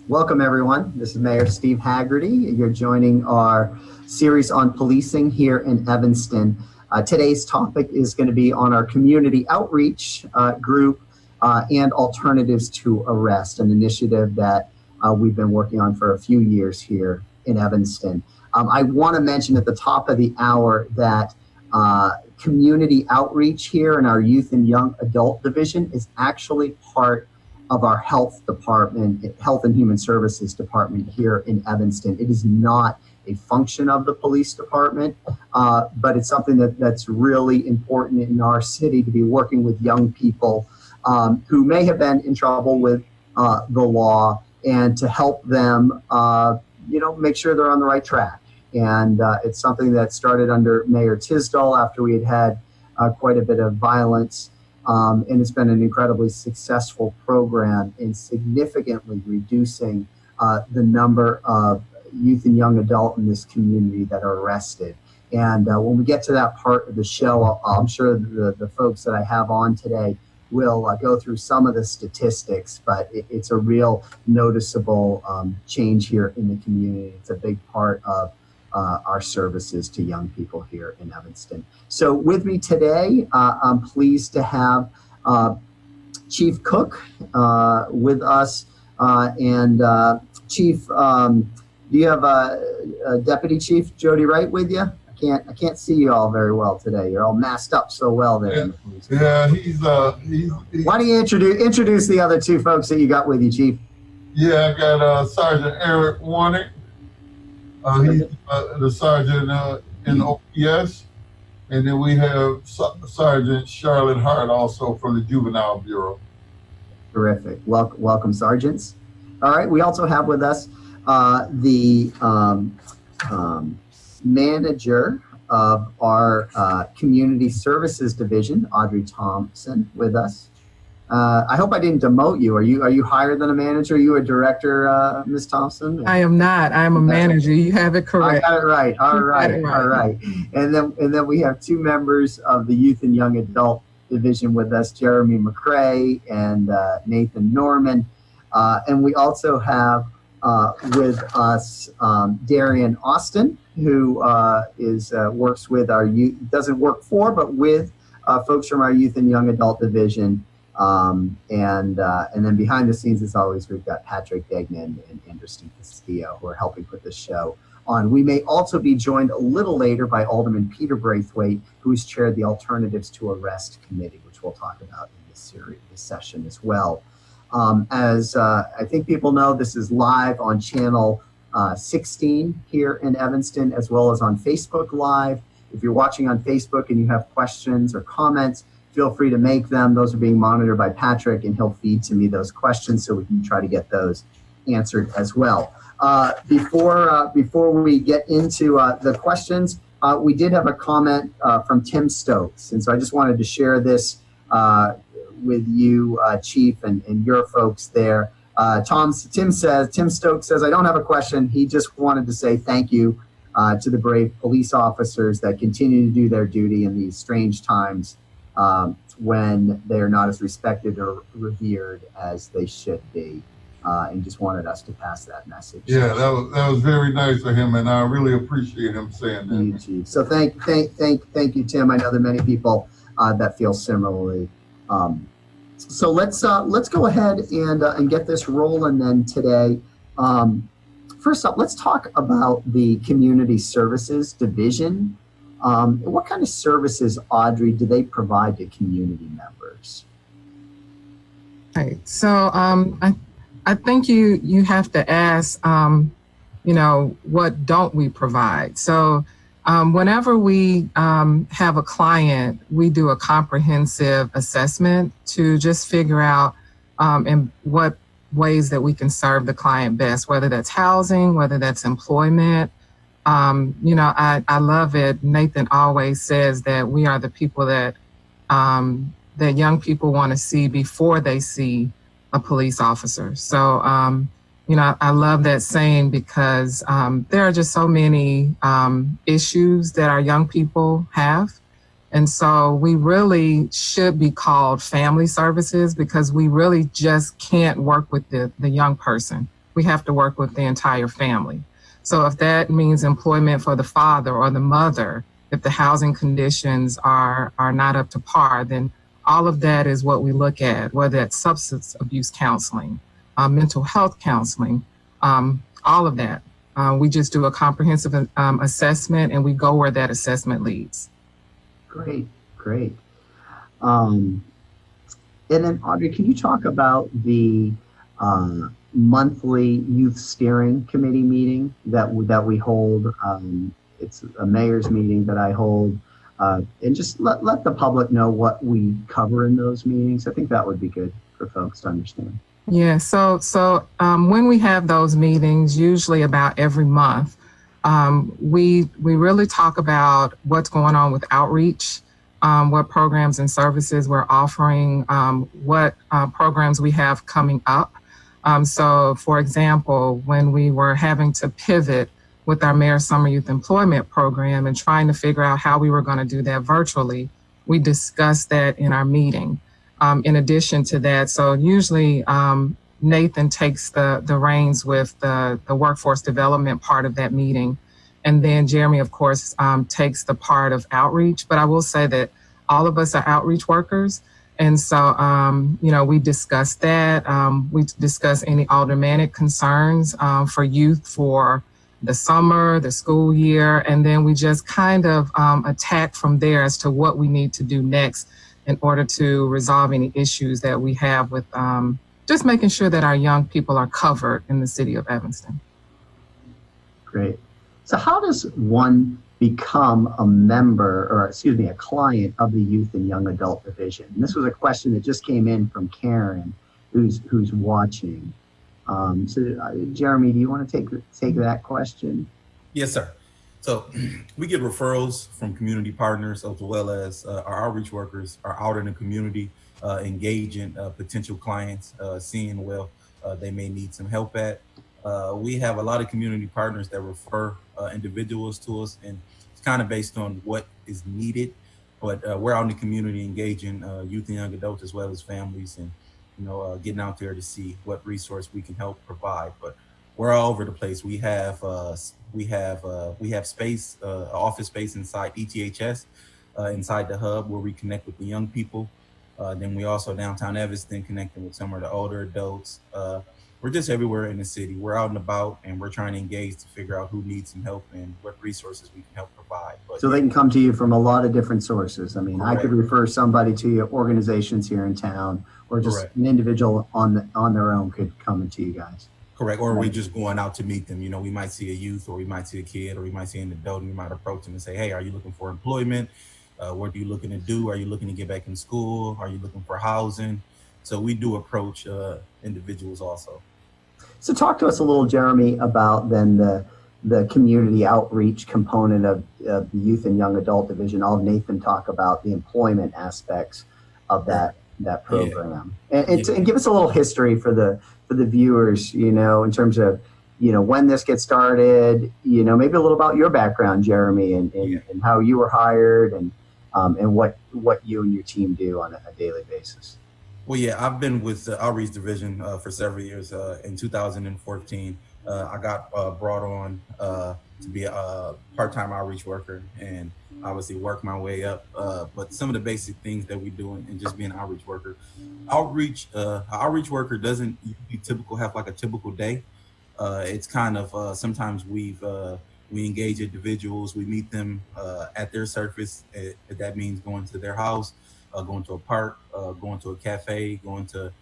Welcome, everyone. This is Mayor Steve Haggerty. You're joining our series on policing here in Evanston. Today's topic is going to be on our community outreach group and alternatives to arrest, an initiative that we've been working on for a few years here in Evanston. I want to mention at the top of the hour that community outreach here in our youth and young adult division is actually part of our health department, health and human services department here in Evanston. It is not a function of the police department, but it's something that's really important in our city to be working with young people who may have been in trouble with the law and to help them, make sure they're on the right track. And it's something that started under Mayor Tisdall after we had quite a bit of violence. And it's been an incredibly successful program in significantly reducing the number of youth and young adult in this community that are arrested. And when we get to that part of the show, I'm sure the folks that I have on today will go through some of the statistics, but it's a real noticeable change here in the community. It's a big part of our services to young people here in Evanston. So with me today, I'm pleased to have Chief Cook with us. Chief, do you have Deputy Chief Jody Wright with you? I can't see you all very well today. You're all masked up so well there. Yeah, he's Why don't you introduce the other two folks that you got with you, Chief? Yeah, I got Sergeant Eric Warnick. He's the sergeant in OPS, and then we have Sergeant Charlotte Hart also from the Juvenile Bureau. Terrific. Welcome, sergeants. All right. We also have with us the manager of our community services division, Audrey Thompson, with us. I hope I didn't demote you. Are you higher than a manager? Are you a director, Ms. Thompson? I am not. I'm a manager. You have it correct. I got it right. All right. And then we have two members of the youth and young adult division with us, Jeremy McCrae and Nathan Norman. And we also have with us Darian Austin, who works with our youth, doesn't work for, but with folks from our youth and young adult division. And then behind the scenes, as always, we've got Patrick Degnan and Anderson Castillo, who are helping put this show on. We may also be joined a little later by Alderman Peter Braithwaite, who has chaired the Alternatives to Arrest Committee, which we'll talk about in this session as well. As I think people know, this is live on channel 16 here in Evanston, as well as on Facebook Live. If you're watching on Facebook and you have questions or comments, feel free to make them. Those are being monitored by Patrick, and he'll feed to me those questions so we can try to get those answered as well. Before we get into the questions, we did have a comment from Tim Stokes, and so I just wanted to share this with you, Chief, and your folks there. Tim Stokes says, I don't have a question. He just wanted to say thank you to the brave police officers that continue to do their duty in these strange times when they're not as respected or revered as they should be, and just wanted us to pass that message. Yeah, that was very nice of him, and I really appreciate him saying that. Thank you, Chief. So thank you, Tim. I know there are many people that feel similarly. So let's go ahead and get this rolling then today. First up, let's talk about the Community Services Division. What kind of services, Audrey, do they provide to community members? Right. So I think you have to ask, what don't we provide? So whenever we have a client, we do a comprehensive assessment to just figure out in what ways that we can serve the client best, whether that's housing, whether that's employment. I love it. Nathan always says that we are the people that young people want to see before they see a police officer. So, I love that saying because there are just so many issues that our young people have. And so we really should be called family services because we really just can't work with the young person. we have to work with the entire family. So if that means employment for the father or the mother, if the housing conditions are not up to par, then all of that is what we look at, whether it's substance abuse counseling, mental health counseling, all of that. We just do a comprehensive assessment, and we go where that assessment leads. Great, great. And then Audrey, can you talk about the monthly youth steering committee meeting that we hold? It's a mayor's meeting that I hold, and just let the public know what we cover in those meetings. I think that would be good for folks to understand. Yeah, so when we have those meetings, usually about every month, we really talk about what's going on with outreach, what programs and services we're offering, what programs we have coming up. So, for example, when we were having to pivot with our Mayor's Summer Youth Employment Program and trying to figure out how we were going to do that virtually, we discussed that in our meeting. In addition to that, so usually Nathan takes the reins with the workforce development part of that meeting. And then Jeremy, of course, takes the part of outreach. But I will say that all of us are outreach workers. And so, we discuss that. We discuss any aldermanic concerns for youth for the summer, the school year. And then we just kind of attack from there as to what we need to do next in order to resolve any issues that we have with just making sure that our young people are covered in the city of Evanston. Great. So how does one become a member, or a client of the Youth and Young Adult Division? And this was a question that just came in from Karen, who's watching. Jeremy, do you want to take that question? Yes, sir. So we get referrals from community partners, as well as our outreach workers are out in the community, engaging potential clients, seeing they may need some help at. We have a lot of community partners that refer individuals to us, and it's kind of based on what is needed. But we're out in the community engaging youth and young adults as well as families, and getting out there to see what resource we can help provide. But we're all over the place. We have space, office space inside ETHS, inside the hub where we connect with the young people. Then we also downtown Evanston connecting with some of the older adults. We're just everywhere in the city. We're out and about, and we're trying to engage to figure out who needs some help and what resources we can help provide. So they can come to you from a lot of different sources. I mean, correct. I could refer somebody to you, organizations here in town, or just correct. An individual on their own could come to you guys. Correct. Or we just going out to meet them. We might see a youth, or we might see a kid, or we might see an adult, and we might approach them and say, hey, are you looking for employment? What are you looking to do? Are you looking to get back in school? Are you looking for housing? So we do approach individuals also. So talk to us a little, Jeremy, about then the community outreach component of the Youth and Young Adult Division. I'll have Nathan talk about the employment aspects of that program. Yeah. And give us a little history for the viewers, in terms of, when this gets started, maybe a little about your background, Jeremy, and how you were hired and what you and your team do on a daily basis. Well, yeah, I've been with the Outreach Division for several years. In 2014, I got brought on to be a part-time outreach worker, and obviously work my way up. But some of the basic things that we do in just being an outreach worker, outreach worker doesn't have like a typical day. It's kind of sometimes we engage individuals, we meet them at their surface. That means going to their house, going to a park, going to a cafe, going to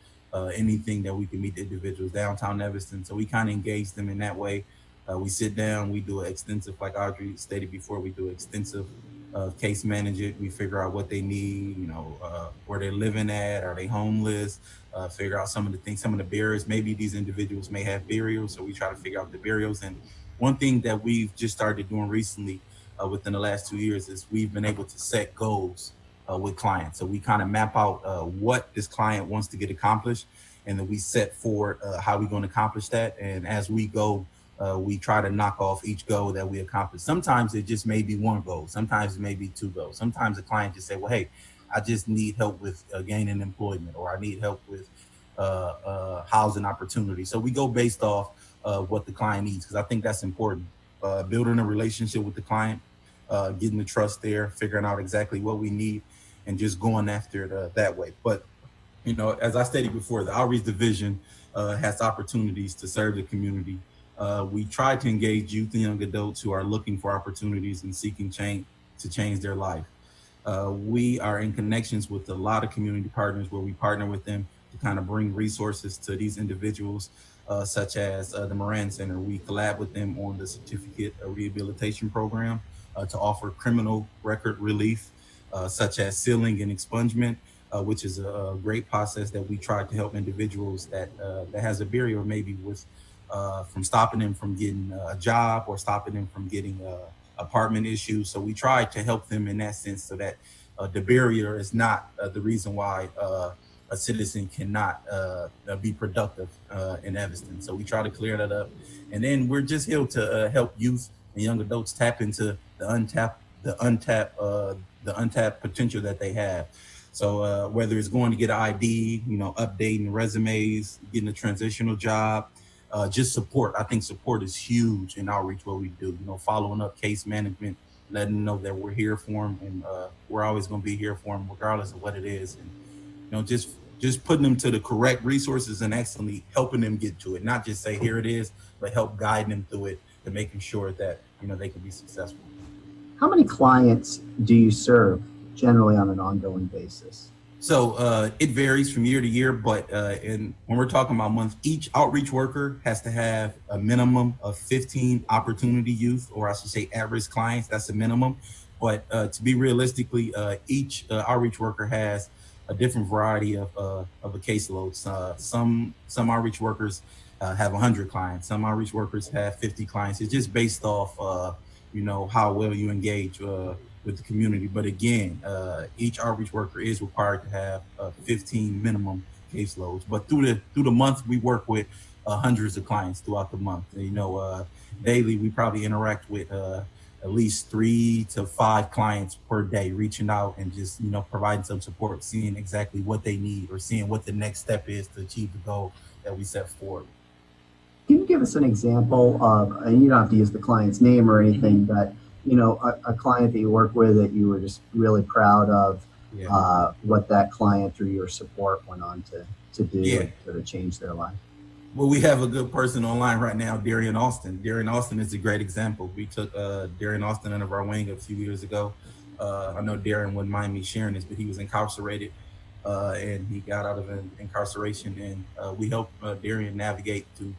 anything that we can meet the individuals downtown Evanston. So we kind of engage them in that way. We sit down, we do an extensive, like Audrey stated before, we do extensive case manage it. We figure out what they need, where they're living at, are they homeless, figure out some of the things, some of the barriers. Maybe these individuals may have barriers, so we try to figure out the barriers. And one thing that we've just started doing recently within the last 2 years is we've been able to set goals with clients. So we kind of map out what this client wants to get accomplished, and then we set forward how we're going to accomplish that. And as we go, we try to knock off each goal that we accomplish. Sometimes it just may be one goal. Sometimes it may be two goals. Sometimes the client just say, well, hey, I just need help with gaining employment, or I need help with housing opportunity. So we go based off what the client needs, because I think that's important. Building a relationship with the client, getting the trust there, figuring out exactly what we need, and just going after it that way. But as I stated before, the outreach division has opportunities to serve the community. We try to engage youth and young adults who are looking for opportunities and seeking change to change their life. We are in connections with a lot of community partners where we partner with them to kind of bring resources to these individuals, such as the Moran Center. We collab with them on the certificate of rehabilitation program to offer criminal record relief, such as sealing and expungement, which is a great process that we try to help individuals that has a barrier maybe with from stopping them from getting a job or stopping them from getting apartment issues. So we try to help them in that sense, so that the barrier is not the reason why a citizen cannot be productive in Evanston. So we try to clear that up, and then we're just here to help youth and young adults tap into the untapped potential that they have. So whether it's going to get an ID, updating resumes, getting a transitional job, just support. I think support is huge in outreach, what we do, following up case management, letting them know that we're here for them, and we're always going to be here for them regardless of what it is. And, just putting them to the correct resources and actually helping them get to it, not just say, here it is, but help guide them through it to making sure that, they can be successful. How many clients do you serve generally on an ongoing basis? So it varies from year to year, but when we're talking about months, each outreach worker has to have a minimum of 15 opportunity youth, or I should say at-risk clients. That's a minimum. But to be realistically, each outreach worker has a different variety of a caseload. Some outreach workers have 100 clients. Some outreach workers have 50 clients. It's just based off, how well you engage with the community. But again, each outreach worker is required to have 15 minimum caseloads. But through the month, we work with hundreds of clients throughout the month. Daily, we probably interact with at least 3 to 5 clients per day, reaching out and just, providing some support, seeing exactly what they need or seeing what the next step is to achieve the goal that we set forward. Can you give us an example of, and you don't have to use the client's name or anything, but a client that you work with that you were just really proud of, what that client through your support went on to do and sort of change their life? Well, we have a good person online right now, Darian Austin. Darian Austin is a great example. We took Darian Austin under our wing a few years ago. I know Darian wouldn't mind me sharing this, but he was incarcerated and he got out of incarceration, and we helped Darian navigate to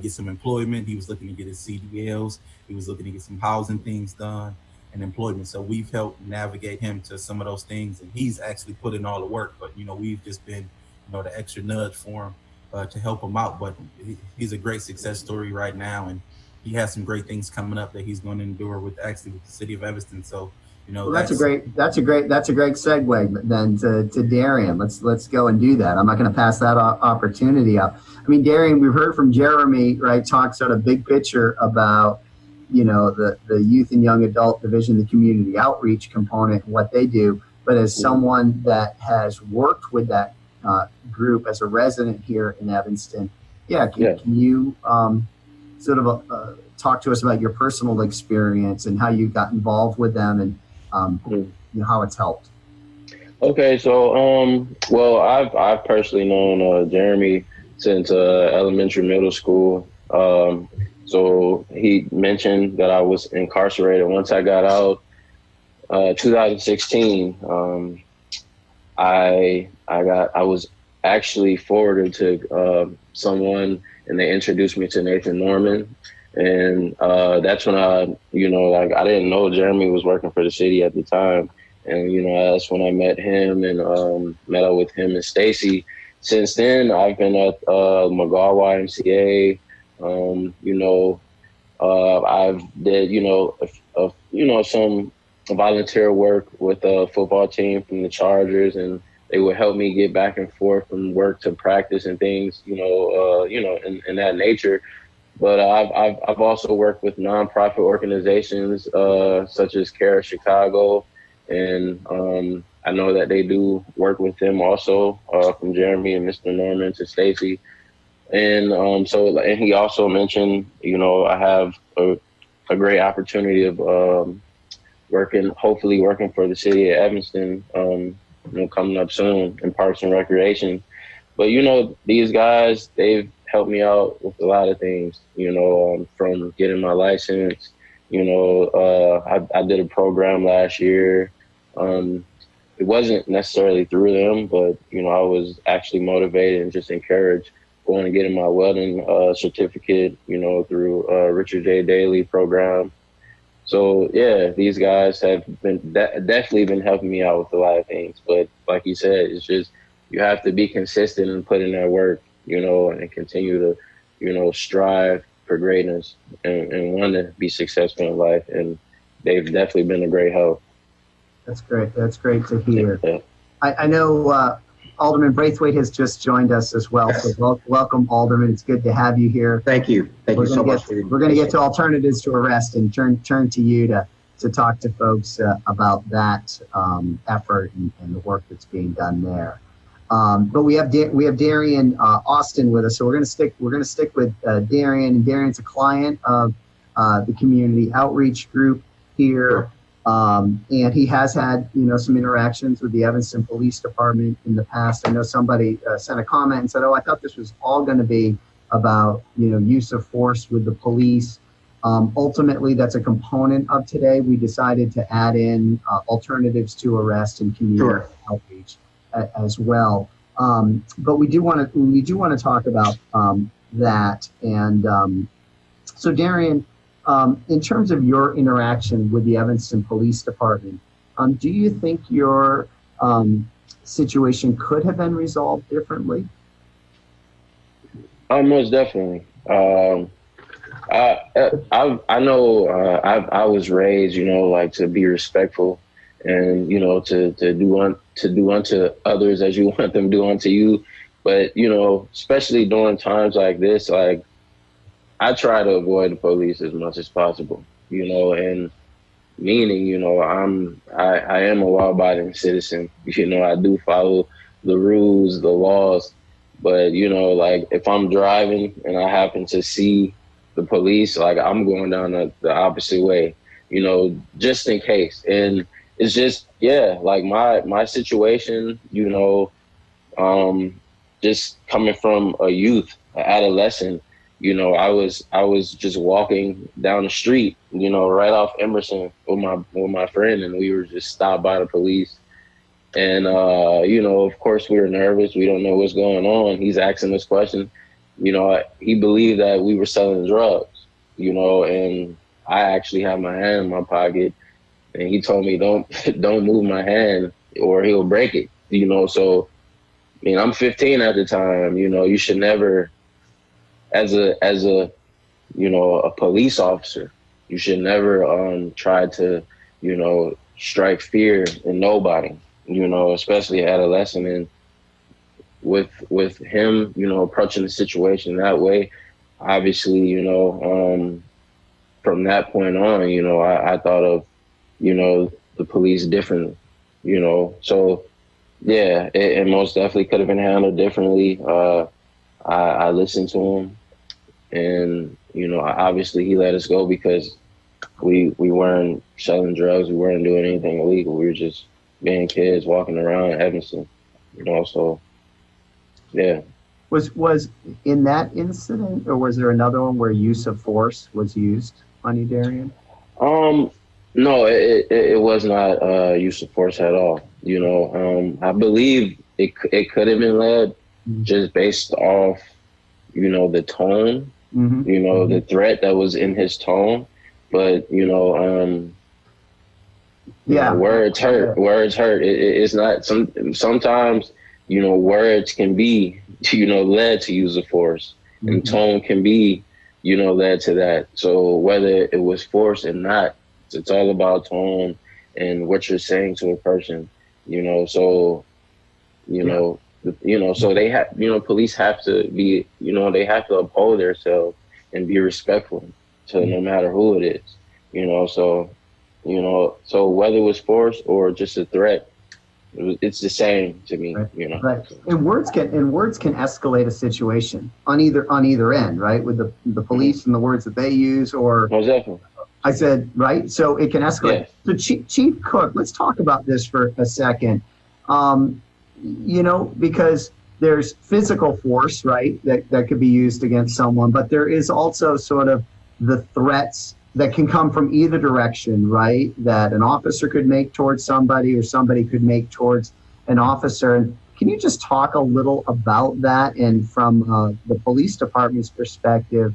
get some employment. He was looking to get his CDLs. He was looking to get some housing things done and employment. So we've helped navigate him to some of those things, and he's actually put in all the work. But, we've just been, the extra nudge for him to help him out. But he's a great success story right now, and he has some great things coming up that he's going to endure with the city of Evanston. So, well, that's a great segue then to Darian. Let's go and do that. I'm not going to pass that opportunity up. I mean, Darian, we've heard from Jeremy, right, talk sort of big picture about, the youth and young adult division, the community outreach component, what they do. But as someone that has worked with that group as a resident here in Evanston, can you sort of talk to us about your personal experience and how you got involved with them and how it's helped? Okay, so well, I've personally known Jeremy since elementary, middle school. So he mentioned that I was incarcerated. Once I got out, 2016, I was actually forwarded to someone, and they introduced me to Nathan Norman. And that's when I didn't know Jeremy was working for the city at the time. And, that's when I met him and met up with him and Stacy. Since then, I've been at McGaw YMCA. I've did, some volunteer work with a football team from the Chargers, and they would help me get back and forth from work to practice and things, in that nature. But I've also worked with nonprofit organizations such as CARE Chicago, and I know that they do work with them also, from Jeremy and Mr. Norman to Stacy. And he also mentioned, I have a great opportunity of hopefully working for the city of Evanston, coming up soon in Parks and Recreation. But, these guys, they've helped me out with a lot of things, from getting my license. I did a program last year. It wasn't necessarily through them, but, I was actually motivated and just encouraged going and getting my welding certificate, through Richard J. Daley program. So, yeah, these guys have been definitely been helping me out with a lot of things. But like you said, it's just you have to be consistent and put in that work, and continue to, strive for greatness and want to be successful in life. And they've definitely been a great help. That's great. That's great to hear. Yeah. I know Alderman Braithwaite has just joined us as well. Yes. So welcome, Alderman. It's good to have you here. Thank you. Thank you so much. We're going to get to alternatives to arrest and turn to you to talk to folks about that effort and the work that's being done there. But we have Darian Austin with us, so we're going to stick with Darian. And Darian's a client of the community outreach group here. Sure. And he has had, some interactions with the Evanston Police Department in the past. I know somebody sent a comment and said, "Oh, I thought this was all going to be about, use of force with the police." Ultimately, that's a component of today. We decided to add in alternatives to arrest and community outreach as well. But we do want to talk about that. And so, Darian, in terms of your interaction with the Evanston Police Department, do you think your situation could have been resolved differently? Most definitely. I know I was raised, to be respectful and, to do unto others as you want them to do unto you. But, especially during times like this, I try to avoid the police as much as possible, and meaning, I am a law-abiding citizen. I do follow the rules, the laws, but, if I'm driving and I happen to see the police, I'm going down the opposite way, just in case. And it's just, my situation, just coming from a youth, an adolescent, I was just walking down the street, right off Emerson with my friend, and we were just stopped by the police. And of course we were nervous. We don't know what's going on. He's asking us questions. He believed that we were selling drugs, and I actually had my hand in my pocket, and he told me don't move my hand or he'll break it. So I'm 15 at the time. You should never, as a police officer, you should never try to strike fear in nobody, especially adolescent. And with him approaching the situation that way, obviously from that point on I thought of the police differently, so yeah, it most definitely could have been handled differently. I listened to him, and obviously he let us go because we weren't selling drugs, we weren't doing anything illegal, we were just being kids walking around Evanston, so yeah. Was in that incident, or was there another one where use of force was used on you, Darian? No, it was not use of force at all. I believe it could have been led just based off, the tone, the threat that was in his tone. But, words hurt. Words hurt. It's not sometimes, words can be, led to use of force, and tone can be, led to that. So whether it was force or not, it's all about tone and what you're saying to a person, so, so they have, police have to be, they have to uphold themselves and be respectful to no matter who it is, so whether it was force or just a threat, It's the same to me, Right. you know. Right. And words can escalate a situation on either end, right? With the police and the words that they use, or Most definitely. I said, right? So it can escalate. Yes. So Chief Cook, let's talk about this for a second. Because there's physical force, right, that could be used against someone, but there is also sort of the threats that can come from either direction, right? That an officer could make towards somebody, or somebody could make towards an officer. And can you just talk a little about that, and from the police department's perspective,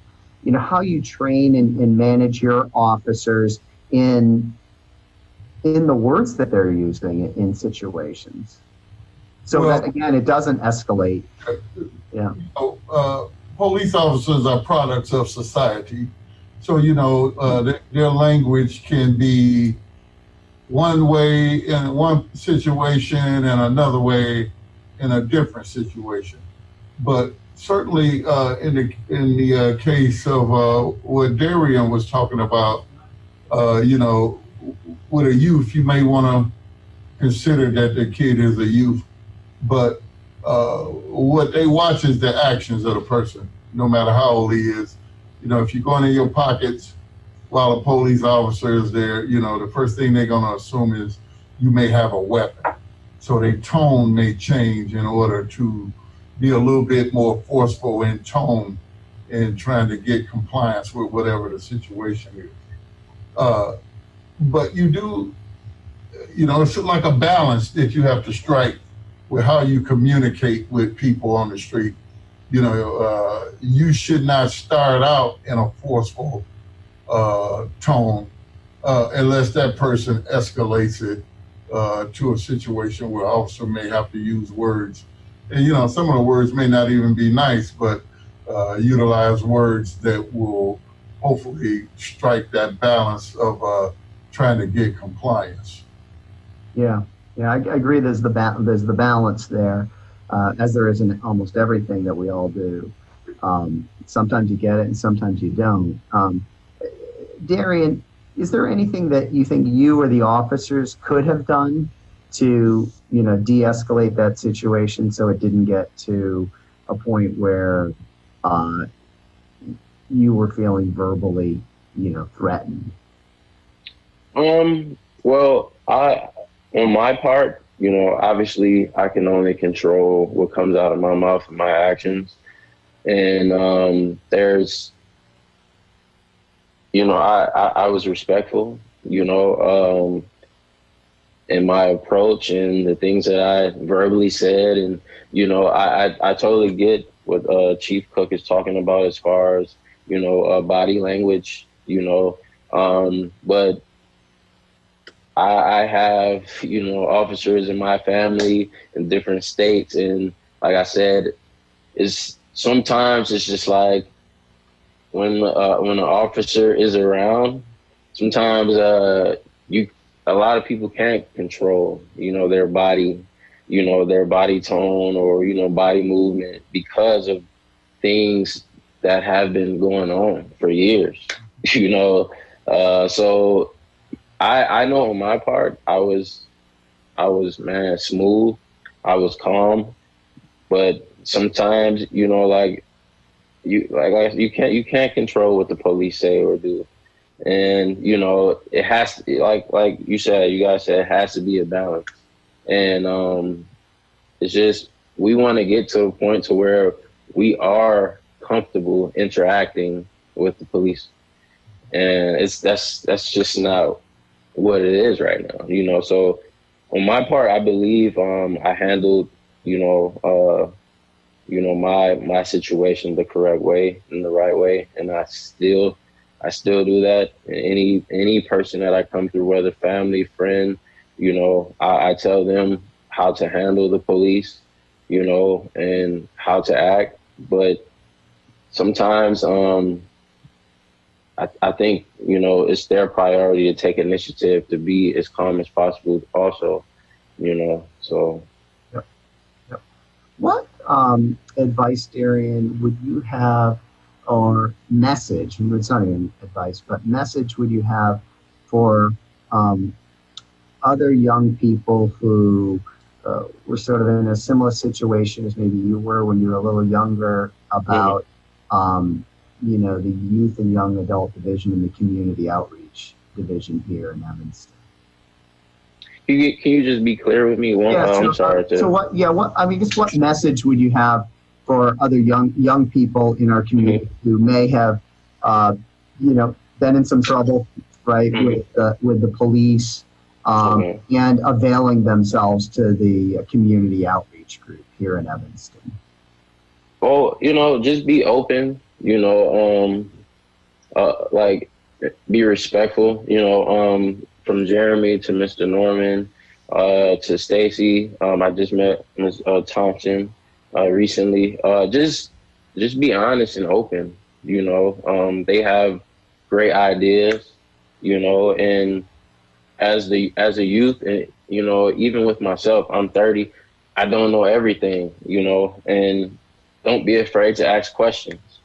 how you train and manage your officers in the words that they're using in situations, so that again it doesn't escalate. Yeah. Police officers are products of society, so their language can be one way in one situation and another way in a different situation. But certainly in the case of what Darian was talking about, with a youth, you may want to consider that the kid is a youth, but what they watch is the actions of the person, no matter how old he is. If you're going in your pockets while a police officer is there, the first thing they're going to assume is you may have a weapon. So their tone may change in order to be a little bit more forceful in tone in trying to get compliance with whatever the situation is. But you do, it's like a balance that you have to strike with how you communicate with people on the street. You should not start out in a forceful tone unless that person escalates it to a situation where officer may have to use words. And, some of the words may not even be nice, but utilize words that will hopefully strike that balance of trying to get compliance. Yeah, I agree. There's the balance there, as there is in almost everything that we all do. Sometimes you get it, and sometimes you don't. Darian, is there anything that you think you or the officers could have done to, de-escalate that situation so it didn't get to a point where you were feeling verbally, threatened? Well, on my part, obviously I can only control what comes out of my mouth and my actions. And there's, I was respectful, in my approach and the things that I verbally said. And, I totally get what Chief Cook is talking about as far as, body language, but I have, officers in my family in different states. And like I said, sometimes it's just like when an officer is around, sometimes a lot of people can't control, their body, their body tone or, body movement because of things that have been going on for years, so I know on my part, I was man, smooth. I was calm, but sometimes, you can't control what the police say or do. And, it has to, like you guys said, it has to be a balance. And, it's just, we want to get to a point to where we are comfortable interacting with the police. And that's just not what it is right now, so on my part, I believe I handled my situation the correct way and the right way, and I still do that. Any person that I come through, whether family, friend, I tell them how to handle the police, and how to act. But sometimes I think, it's their priority to take initiative to be as calm as possible also, so. Yep. What advice, Darian, would you have, or message, and it's not even advice, but message would you have for other young people who we're sort of in a similar situation as maybe you were when you were a little younger about, the youth and young adult division and the community outreach division here in Evanston. Can you just be clear with me? I'm sorry. So what message would you have for other young people in our community who may have, been in some trouble, right, with the police, and availing themselves to the community outreach group here in Evanston? Well, just be open, be respectful, from Jeremy to Mr. Norman, to Stacy. I just met Ms. Thompson recently. Just be honest and open, they have great ideas, and as a youth, and even with myself, I'm 30, I don't know everything, and don't be afraid to ask questions,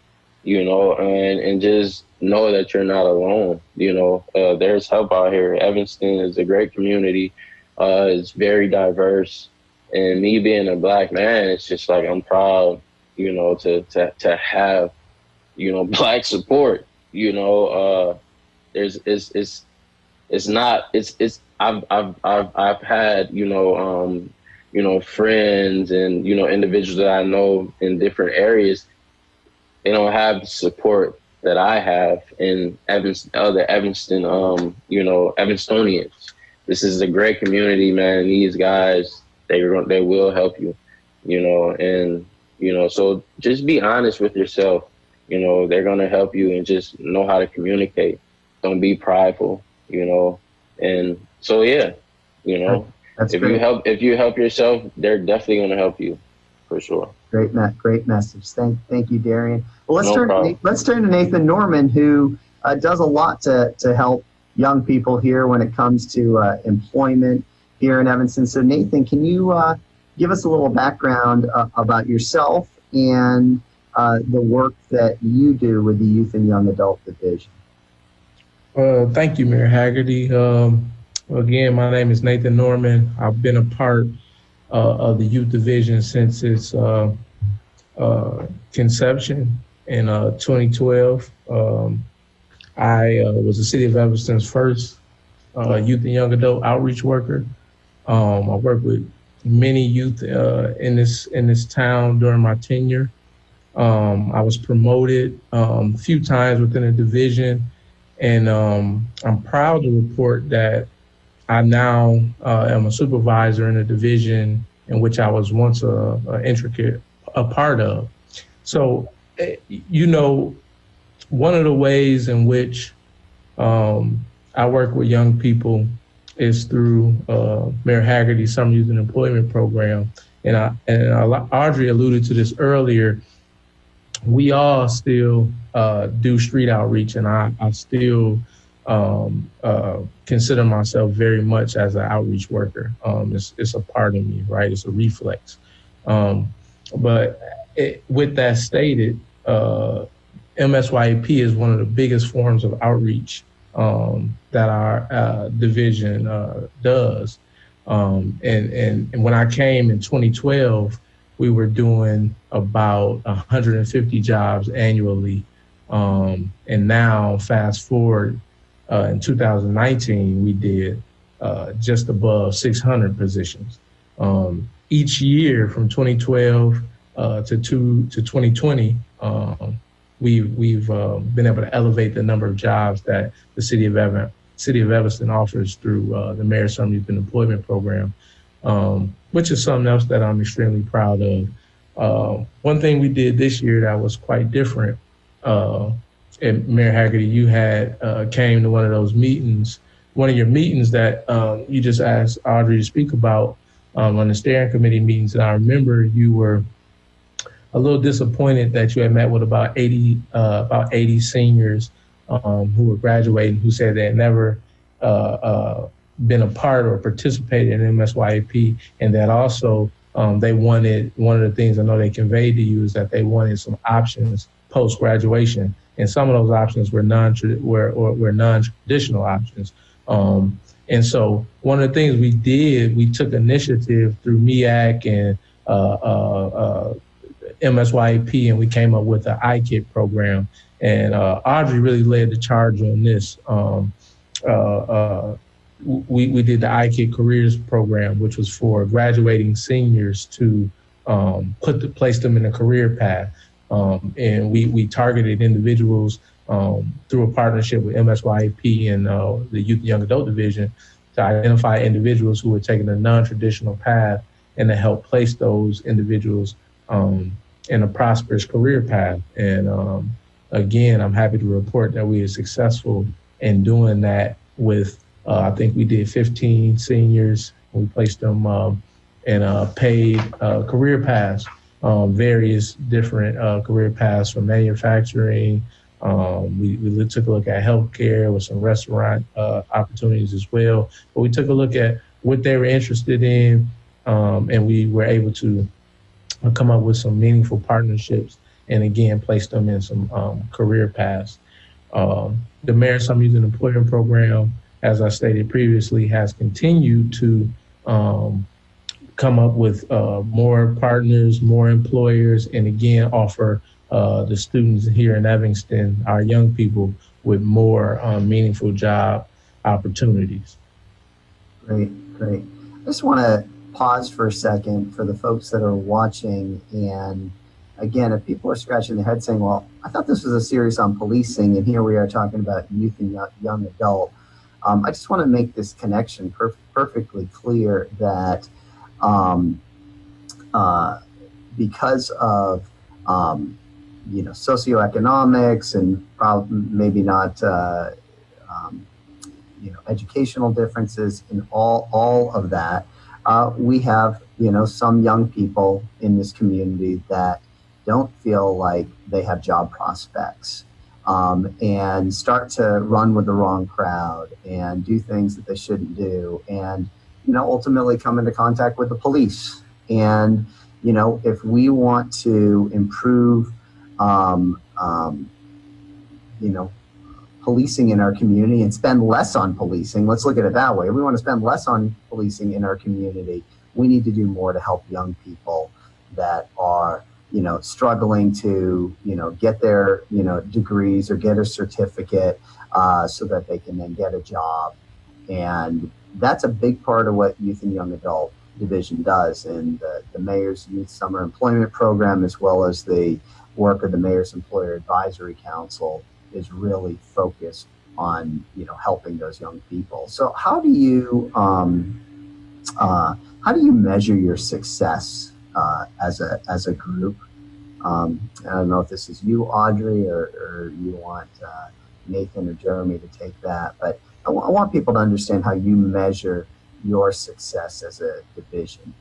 and just know that you're not alone. There's help out here. Evanston is a great community. It's very diverse, and me being a Black man, it's just like I'm proud, to have, Black support. I've had, friends and, individuals that I know in different areas. They don't have the support that I have in other Evanston, Evanstonians. This is a great community, man. These guys, they will help you, so just be honest with yourself. They're going to help you, and just know how to communicate. Don't be prideful, and so, That's if great. you help yourself, they're definitely going to help you, for sure. Great message. Thank you, Darian. Well, problem. let's turn to Nathan Norman, who does a lot to help young people here when it comes to employment here in Evanston. So, Nathan, can you give us a little background about yourself and the work that you do with the Youth and Young Adult Division? Thank you, Mayor Haggerty. Again, my name is Nathan Norman. I've been a part of the Youth Division since its conception in 2012. I was the City of Evanston's first Youth and Young Adult outreach worker. I worked with many youth in this town during my tenure. I was promoted a few times within the division, and I'm proud to report that I now am a supervisor in a division in which I was once a part of. So, one of the ways in which I work with young people is through Mayor Haggerty's Summer Youth and Employment Program. And Audrey alluded to this earlier. We all still do street outreach, and I still consider myself very much as an outreach worker. It's a part of me, right? It's a reflex. But with that stated, MSYEP is one of the biggest forms of outreach that our division does. And when I came in 2012, we were doing about 150 jobs annually. And now, fast forward, in 2019, we did just above 600 positions. Each year from 2012 to 2020, we've been able to elevate the number of jobs that the City of Evanston offers through the Mayor's Summer Youth and Employment Program, which is something else that I'm extremely proud of. One thing we did this year that was quite different, and Mayor Haggerty, you had came to one of those meetings, one of your meetings that you just asked Audrey to speak about on the steering committee meetings. And I remember you were a little disappointed that you had met with about 80 seniors who were graduating, who said they had never been a part or participated in MSYEP, and that also they wanted, one of the things I know they conveyed to you is that they wanted some options post-graduation, and some of those options were non-traditional options. And so one of the things we did, we took initiative through MEAC and MSYAP, and we came up with an iKit program. And Audrey really led the charge on this. We did the iKit Careers program, which was for graduating seniors to place them in a career path. And we targeted individuals through a partnership with MSYAP and the Youth and Young Adult Division to identify individuals who were taking a non-traditional path and to help place those individuals in a prosperous career path. And again, I'm happy to report that we are successful in doing that with, I think we did 15 seniors. We placed them in paid career paths, various different career paths from manufacturing. We took a look at healthcare with some restaurant opportunities as well. But we took a look at what they were interested in, and we were able to come up with some meaningful partnerships and again, place them in some career paths. The Mayor Summer Youth and Employment Program, as I stated previously, has continued to come up with more partners, more employers, and again, offer the students here in Evanston, our young people, with more meaningful job opportunities. Great. I just want to pause for a second for the folks that are watching. And again, if people are scratching their head saying, well, I thought this was a series on policing, and here we are talking about youth and young adult. I just want to make this connection perfectly clear that because of socioeconomics and maybe not educational differences in all of that, we have some young people in this community that don't feel like they have job prospects, and start to run with the wrong crowd and do things that they shouldn't do, and ultimately come into contact with the police. And if we want to improve policing in our community and spend less on policing, let's look at it that way. We want to spend less on policing in our community. We need to do more to help young people that are struggling to, get their, degrees or get a certificate so that they can then get a job. And that's a big part of what Youth and Young Adult Division does. And the Mayor's Youth Summer Employment Program, as well as the work of the Mayor's Employer Advisory Council, is really focused on, helping those young people. So how do you measure your success as a group? I don't know if this is you, Audrey, or you want Nathan or Jeremy to take that, but I want people to understand how you measure your success as a division.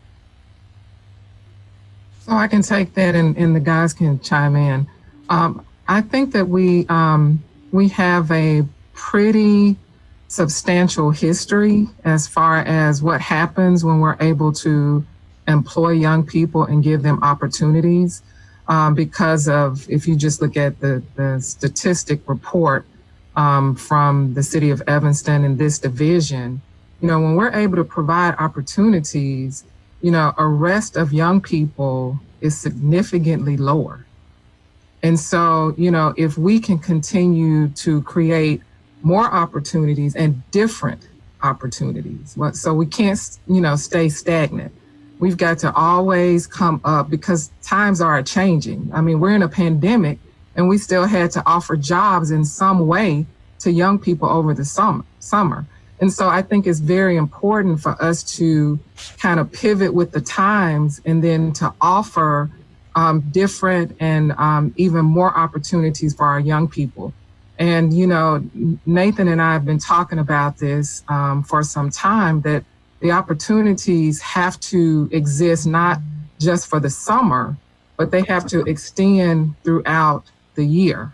So I can take that, and the guys can chime in. I think that we have a pretty substantial history as far as what happens when we're able to employ young people and give them opportunities. Because of, if you just look at the statistic report from the city of Evanston and this division, when we're able to provide opportunities, arrest of young people is significantly lower. And so, if we can continue to create more opportunities and different opportunities, so we can't, stay stagnant. We've got to always come up because times are changing. I mean, we're in a pandemic and we still had to offer jobs in some way to young people over the summer. And so I think it's very important for us to kind of pivot with the times and then to offer different and even more opportunities for our young people. And, Nathan and I have been talking about this for some time, that the opportunities have to exist not just for the summer, but they have to extend throughout the year.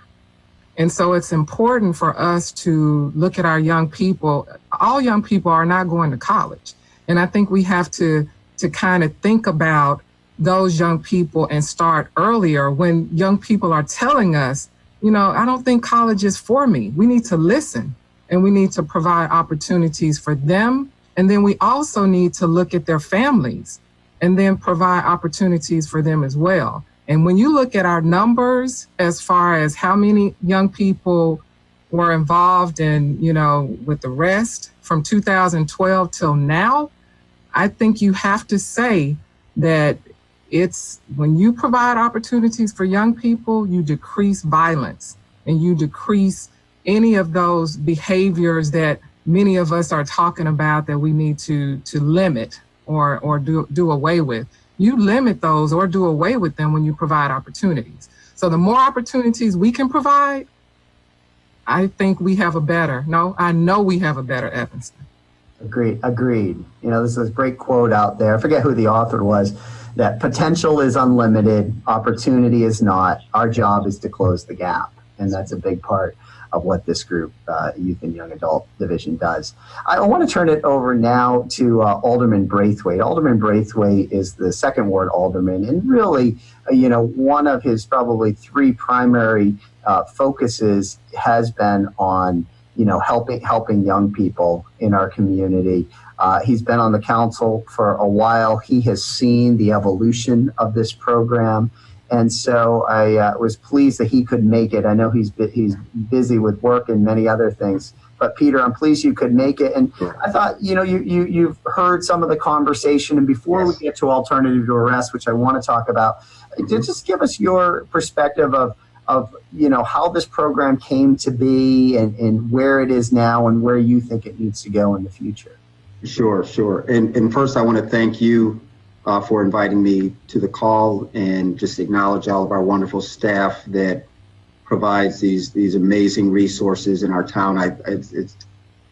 And so it's important for us to look at our young people. All young people are not going to college. And I think we have to kind of think about those young people and start earlier when young people are telling us, I don't think college is for me. We need to listen and we need to provide opportunities for them. And then we also need to look at their families and then provide opportunities for them as well. And when you look at our numbers as far as how many young people were involved in, with the rest from 2012 till now, I think you have to say that it's when you provide opportunities for young people, you decrease violence and you decrease any of those behaviors that many of us are talking about that we need to limit or do away with. You limit those or do away with them when you provide opportunities. So the more opportunities we can provide, I think we have I know we have a better Evanston. Agreed. This is a great quote out there. I forget who the author was, that potential is unlimited, opportunity is not. Our job is to close the gap. And that's a big part of what this group, Youth and Young Adult Division, does. I want to turn it over now to Alderman Braithwaite. Alderman Braithwaite is the second ward alderman, and really, one of his probably three primary focuses has been on, helping young people in our community. He's been on the council for a while. He has seen the evolution of this program. And so I was pleased that he could make it. I know he's busy with work and many other things. But Peter, I'm pleased you could make it. And I thought, you've heard some of the conversation. And before we get to alternative to arrest, which I want to talk about, just give us your perspective of how this program came to be and where it is now and where you think it needs to go in the future. Sure. And first, I want to thank you for inviting me to the call and just acknowledge all of our wonderful staff that provides these amazing resources in our town.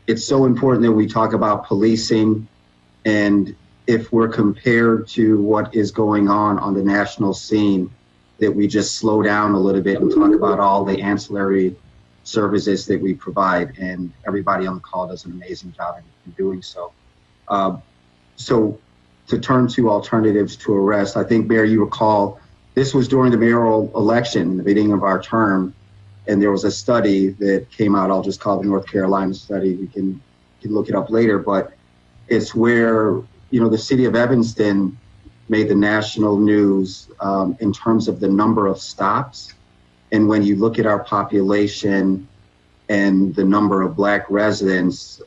It's so important that we talk about policing, and if we're compared to what is going on the national scene, that we just slow down a little bit and talk about all the ancillary services that we provide. And everybody on the call does an amazing job in doing so. So to turn to alternatives to arrest, I think, Mayor, you recall, this was during the mayoral election, the beginning of our term, and there was a study that came out. I'll just call it the North Carolina study. We can look it up later, but it's where, the city of Evanston made the national news in terms of the number of stops. And when you look at our population and the number of Black residents,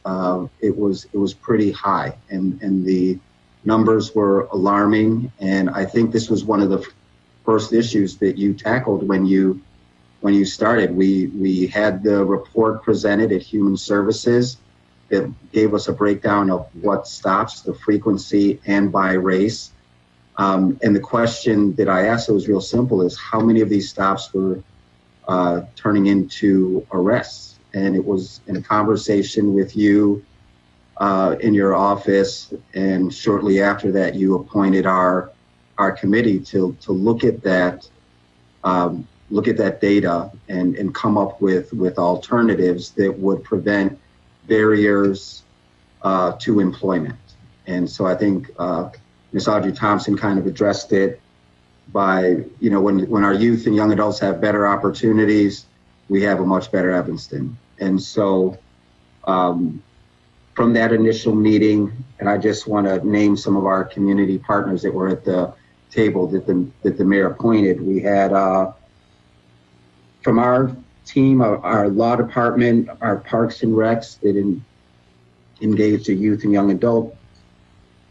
it was pretty high, and the numbers were alarming. And I think this was one of the first issues that you tackled when you started. We had the report presented at Human Services that gave us a breakdown of what stops, the frequency, and by race. And the question that I asked, it was real simple, is how many of these stops were turning into arrests? And it was in a conversation with you in your office, and shortly after that, you appointed our committee to look at that data and come up with alternatives that would prevent barriers to employment. And so I think Ms. Audrey Thompson kind of addressed it by, when our youth and young adults have better opportunities, we have a much better Evanston. And so from that initial meeting, and I just want to name some of our community partners that were at the table that the mayor appointed. We had from our team, our law department, our parks and recs that engaged the youth and young adult.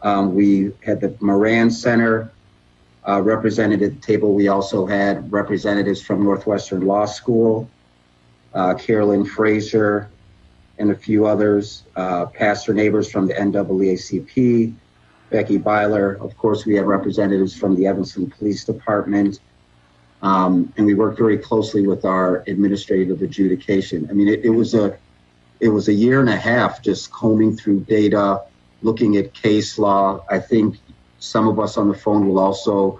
We had the Moran Center represented at the table. We also had representatives from Northwestern Law School, Carolyn Fraser, and a few others, Pastor Neighbors from the NAACP, Becky Byler. Of course, we have representatives from the Evanston Police Department, and we worked very closely with our administrative adjudication. I mean, it was a year and a half just combing through data, looking at case law. I think some of us on the phone will also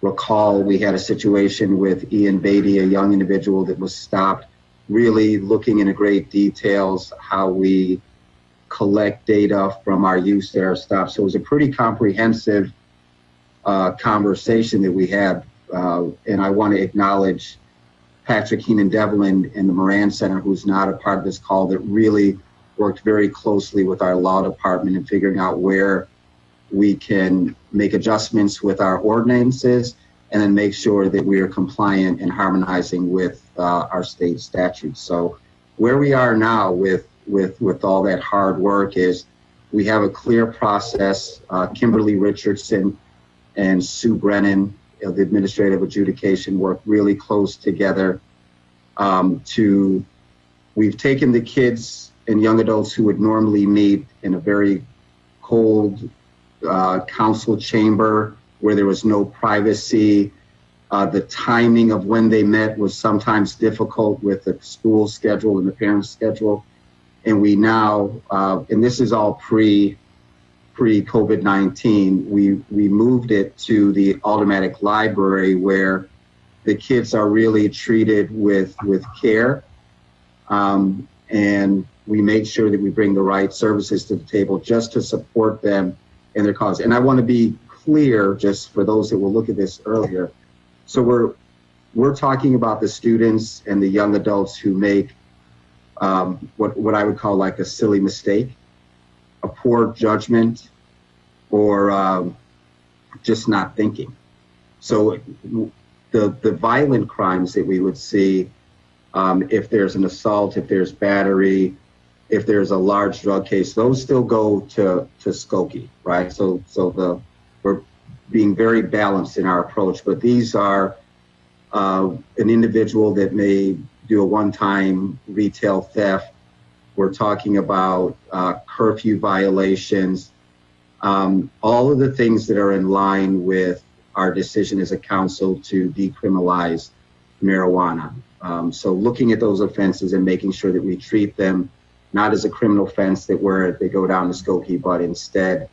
recall we had a situation with Ian Beatty, a young individual that was stopped, really looking into great details how we collect data from our youth that are stopped. So it was a pretty comprehensive conversation that we had. And I want to acknowledge Patrick Heenan Devlin in the Moran Center, who's not a part of this call, that really worked very closely with our law department in figuring out where we can make adjustments with our ordinances and then make sure that we are compliant and harmonizing with our state statutes. So where we are now with all that hard work is we have a clear process. Kimberly Richardson and Sue Brennan, the administrative adjudication, work really close together we've taken the kids and young adults who would normally meet in a very cold council chamber where there was no privacy. The timing of when they met was sometimes difficult with the school schedule and the parents' schedule. And we now, and this is all pre-COVID-19, we moved it to the Automatic Library where the kids are really treated with care. And we make sure that we bring the right services to the table just to support them in their cause. And I want to be clear, just for those that will look at this earlier. So we're talking about the students and the young adults who make what I would call like a silly mistake, a poor judgment, or just not thinking. So the violent crimes that we would see, if there's an assault, if there's battery, if there's a large drug case, those still go to Skokie, right? So we're being very balanced in our approach, but these are an individual that may do a one-time retail theft. We're talking about curfew violations, all of the things that are in line with our decision as a council to decriminalize marijuana. So looking at those offenses and making sure that we treat them not as a criminal offense that where they go down to Skokie, but instead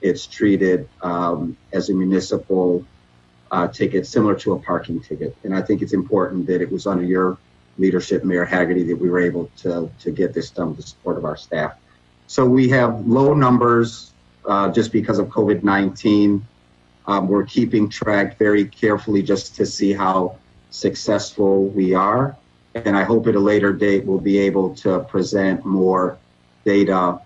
it's treated as a municipal ticket, similar to a parking ticket. And I think it's important that it was under your leadership, Mayor Haggerty, that we were able to get this done with the support of our staff. So we have low numbers just because of COVID-19. We're keeping track very carefully just to see how successful we are. And I hope at a later date we'll be able to present more data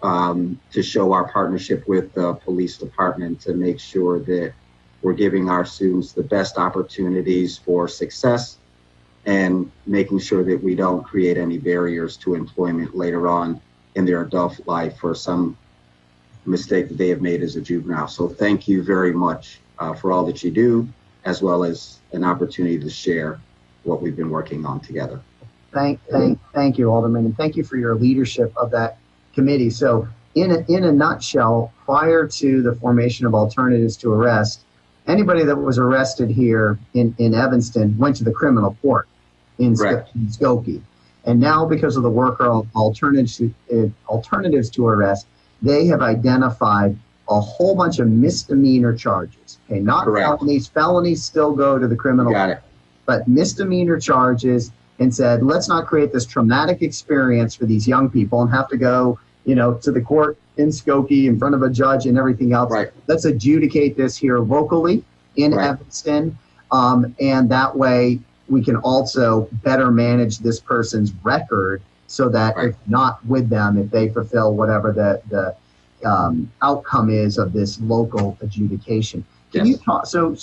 to show our partnership with the police department to make sure that we're giving our students the best opportunities for success and making sure that we don't create any barriers to employment later on in their adult life for some mistake that they have made as a juvenile. So thank you very much for all that you do, as well as an opportunity to share what we've been working on together. Thank you, Alderman, and thank you for your leadership of that committee. So in a nutshell, prior to the formation of Alternatives to Arrest, anybody that was arrested here in Evanston went to the criminal court in Skokie. And now, because of the work of Alternatives to Arrest, they have identified a whole bunch of misdemeanor charges. Okay, not felonies. Felonies still go to the criminal court, but misdemeanor charges, and said, let's not create this traumatic experience for these young people and have to go, to the court in Skokie in front of a judge and everything else. Right. Let's adjudicate this here locally in Evanston, and that way we can also better manage this person's record so that if not with them, if they fulfill whatever the outcome is of this local adjudication. Can you talk? Can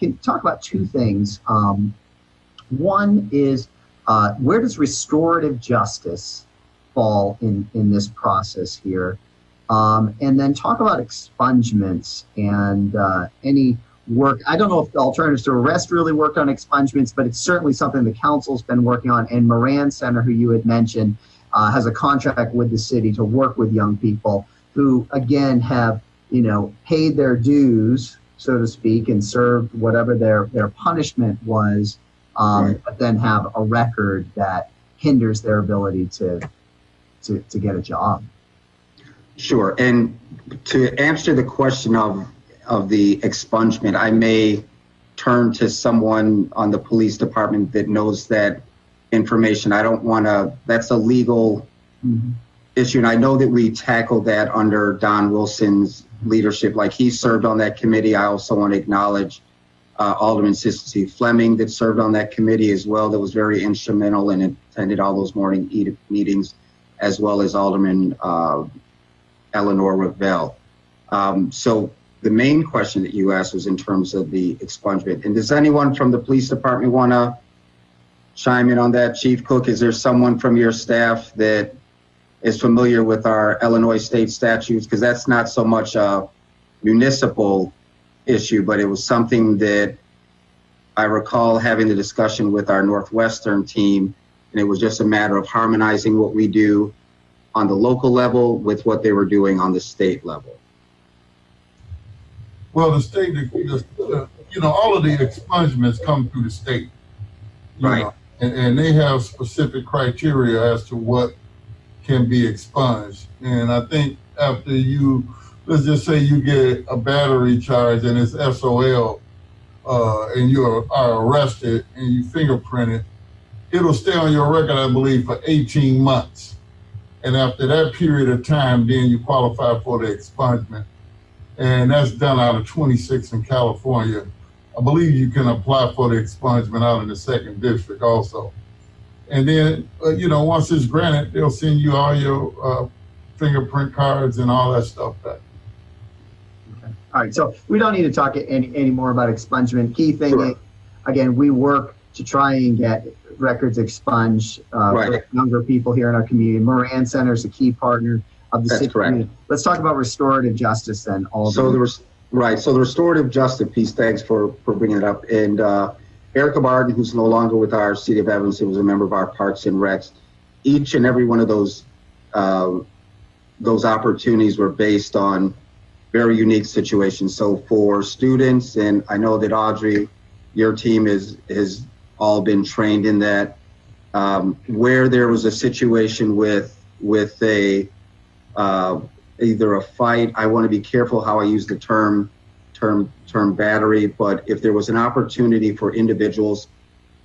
you talk about two things? One is where does restorative justice fall in this process here? And then talk about expungements and any work. I don't know if the Alternatives to Arrest really worked on expungements, but it's certainly something the council's been working on. And Moran Center, who you had mentioned, has a contract with the city to work with young people who, again, have paid their dues, so to speak, and served whatever their punishment was, but then have a record that hinders their ability to get a job. Sure. And to answer the question of the expungement, I may turn to someone on the police department that knows that information. I don't want to, that's a legal issue. And I know that we tackled that under Don Wilson's leadership. Like, he served on that committee. I also want to acknowledge Alderman Sissy Fleming that served on that committee as well, that was very instrumental and attended all those morning meetings, as well as Alderman Eleanor Ravel. So the main question that you asked was in terms of the expungement. And does anyone from the police department want to chime in on that? Chief Cook, is there someone from your staff that is familiar with our Illinois state statutes? Because that's not so much a municipal issue, but it was something that I recall having the discussion with our Northwestern team, and it was just a matter of harmonizing what we do on the local level with what they were doing on the state level. Well, the state, all of the expungements come through the state, Right. and they have specific criteria as to what can be expunged. And I think after let's just say you get a battery charge and it's SOL, and you are arrested and you fingerprinted, it'll stay on your record, I believe, for 18 months. And after that period of time, then you qualify for the expungement. And that's done out of 26 in California. I believe you can apply for the expungement out in the 2nd District also. And then, once it's granted, they'll send you all your fingerprint cards and all that stuff back. Okay. All right, so we don't need to talk any more about expungement. Key thing Sure. is, again, we work to try and get records expunged Right. for younger people here in our community. Moran Center is a key partner of the That's city correct. community. Let's talk about restorative justice then. So the restorative justice piece, thanks for bringing it up. And Erica Barden, who's no longer with our City of Evanston, was a member of our Parks and Recs. Each and every one of those opportunities were based on very unique situations. So for students, and I know that Audrey, your team has all been trained in that, where there was a situation with a either a fight. I want to be careful how I use the term battery, but if there was an opportunity for individuals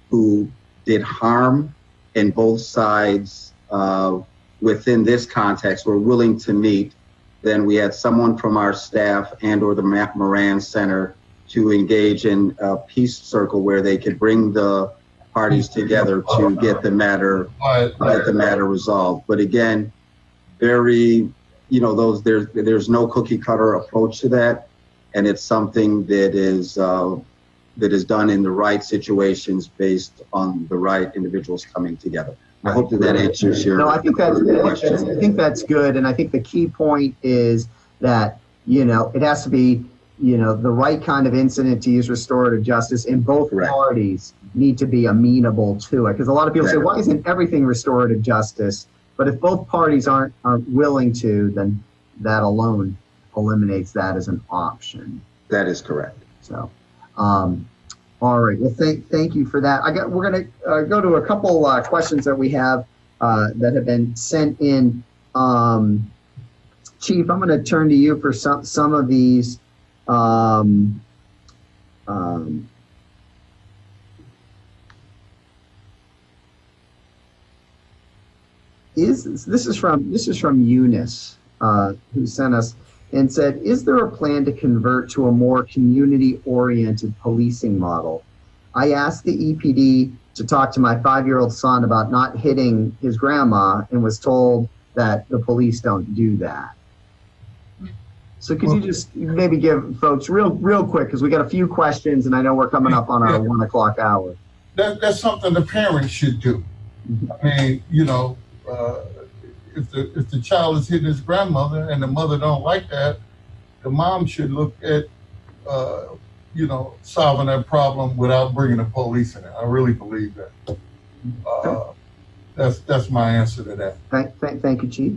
who did harm and both sides within this context were willing to meet, then we had someone from our staff and or the Moran Center to engage in a peace circle where they could bring the parties together to get the matter resolved. But again, very, there's no cookie cutter approach to that, and it's something that is done in the right situations based on the right individuals coming together. I hope that answers your No, I think question. I think that's good, and I think the key point is that it has to be the right kind of incident to use restorative justice, and both Correct. parties need to be amenable to it. Because a lot of people say, why isn't everything restorative justice? But if both parties aren't willing to, then that alone eliminates that as an option. That is correct. So, all right. Well, thank you for that. We're going to go to a couple questions that we have that have been sent in. Chief, I'm going to turn to you for some of these. This is from Eunice, who sent us and said, is there a plan to convert to a more community-oriented policing model? I asked the EPD to talk to my 5-year-old son about not hitting his grandma and was told that the police don't do that. So could you just maybe give folks real quick, because we got a few questions and I know we're coming up on our 1 o'clock hour. That's something the parents should do. I mean, if the child is hitting his grandmother and the mother don't like that, the mom should look at, solving that problem without bringing the police in it. I really believe that. That's my answer to that. Thank you, Chief.